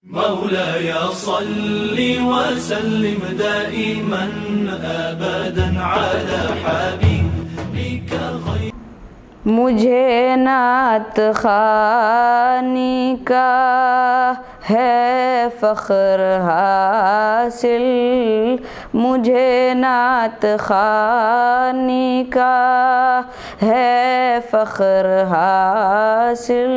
مولاي صل وسلم دائما ابدا على حبيبك خير. مجھے نعت خوانی کا ہے فخر حاصل، مجھے نعت خوانی کا ہے فخر حاصل.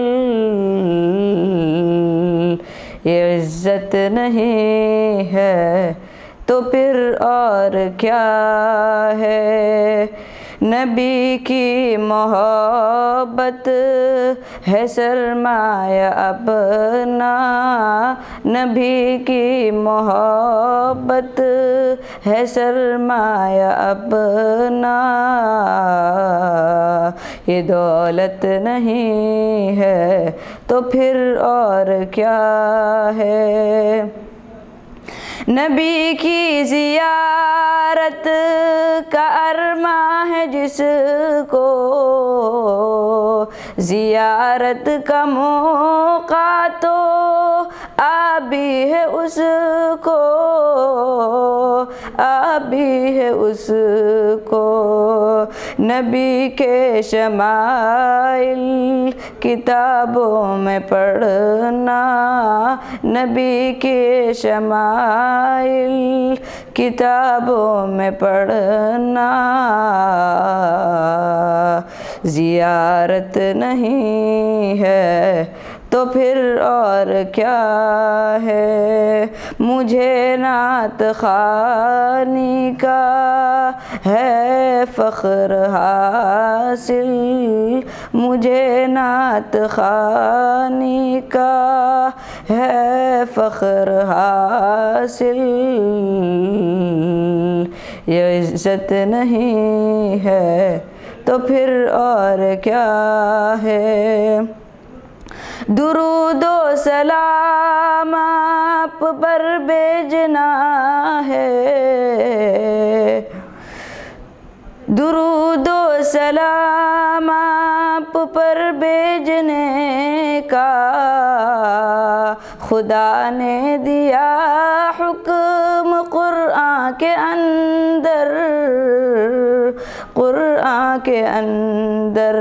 یہ عزت نہیں ہے تو پھر اور کیا ہے؟ نبی کی محبت ہے سرمایہ اپنا، نبی کی محبت ہے سرمایہ اپنا. یہ دولت نہیں ہے تو پھر اور کیا ہے؟ نبی کی زیارت کا ارماں ہے جس کو، زیارت کا موقع تو آبی ہے اس کو، آبی ہے اس کو. نبی کے شمائل کتابوں میں پڑھنا، نبی کے شمائل کتابوں میں پڑھنا. زیارت نہیں ہے تو پھر اور کیا ہے؟ مجھے نعت خوانی کا ہے فخر حاصل، مجھے نعت خوانی کا ہے فخر حاصل. یہ عزت نہیں ہے تو پھر اور کیا ہے؟ درود و سلام آپ پر بھیجنا ہے، درود و سلام آپ پر بھیجنے کا خدا نے دیا حکم قرآن کے اندر، قرآن کے اندر.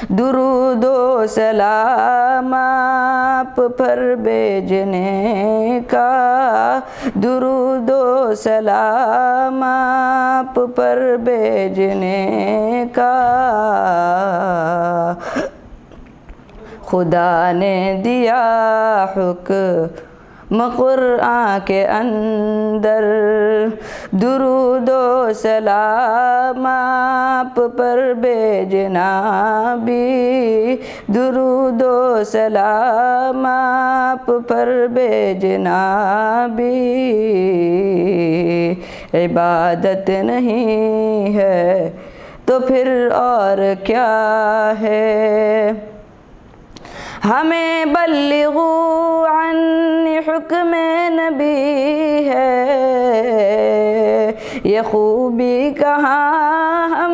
درود و سلام آپ پر بھیجنے کا، درود و سلام آپ پر بھیجنے کا خدا نے دیا حکم قرآن کے اندر. درود و سلام آپ پر بھیجنا بھی، درود و سلام آپ پر بھیجنا بھی عبادت نہیں ہے تو پھر اور کیا ہے؟ ہمیں بلغوا عنی حکم نبی ہے، یہ خوبی کہاں ہم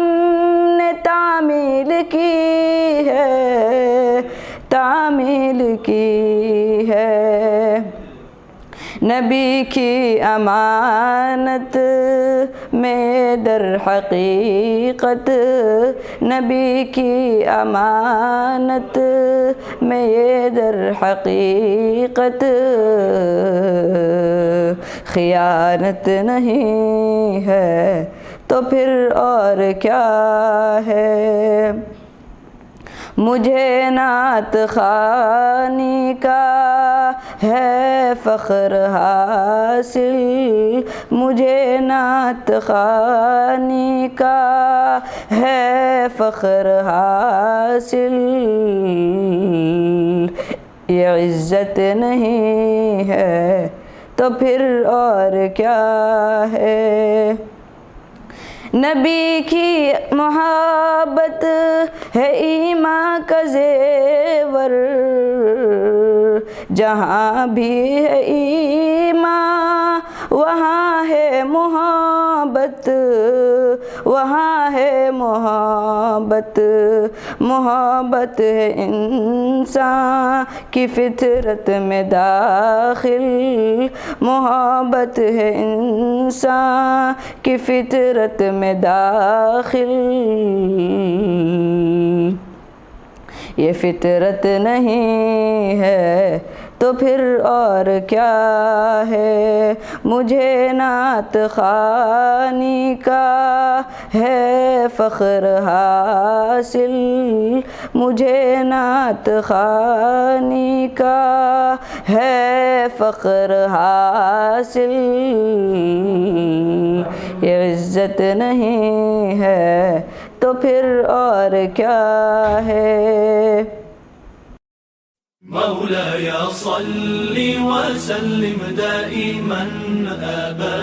نے تعمیل کی ہے، تعمیل کی ہے. نبی کی امانت میں در حقیقت، نبی کی امانت میں یہ در حقیقت خیانت نہیں ہے تو پھر اور کیا ہے؟ مجھے نعت خوانی کا ہے فخر حاصل، مجھے نعت خوانی کا ہے فخر حاصل. یہ عزت نہیں ہے تو پھر اور کیا ہے؟ نبی کی محبت ہے ایمان کا زیور، جہاں بھی ہے ایمان وہاں ہے محبت، وہاں ہے محبت، محبت ہے انسان کی فطرت میں داخل، محبت ہے انسان کی فطرت میں داخل، یہ فطرت نہیں ہے تو پھر اور کیا ہے؟ مجھے نعت خوانی کا ہے فخر حاصل، مجھے نعت خوانی کا ہے فخر حاصل، یہ عزت نہیں ہے تو پھر اور کیا ہے؟ مولاي صل وسلم دائما أبدا